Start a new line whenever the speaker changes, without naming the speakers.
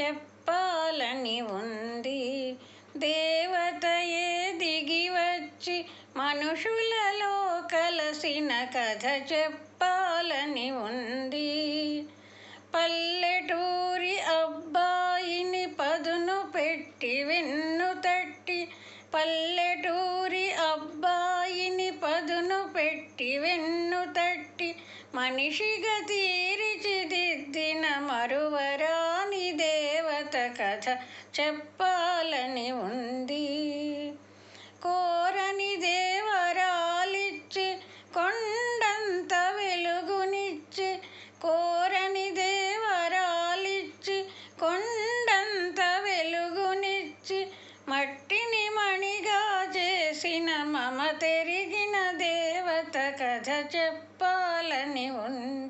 చెప్పాలని ఉంది. దేవతయే దిగి వచ్చి మనుషులలో కలసిన కథ చెప్పాలని ఉంది. పల్లెటూరి అబ్బాయిని పదును పెట్టి వెన్ను తట్టి, పల్లెటూరి అబ్బాయిని పదును పెట్టి వెన్ను తట్టి, మనిషిగా తీర్చిదిద్దిన మరువరాని దేవత కథ చెప్పాలని ఉంది. కోరని దేవరాలిచ్చి కొండంత వెలుగునిచ్చి, కోరని దేవరాలిచ్చి కొండంత వెలుగునిచ్చి, మట్టిని మణిగా చేసిన మమతెరిగిన దేవత కథ చెప్పాలని ఉంది.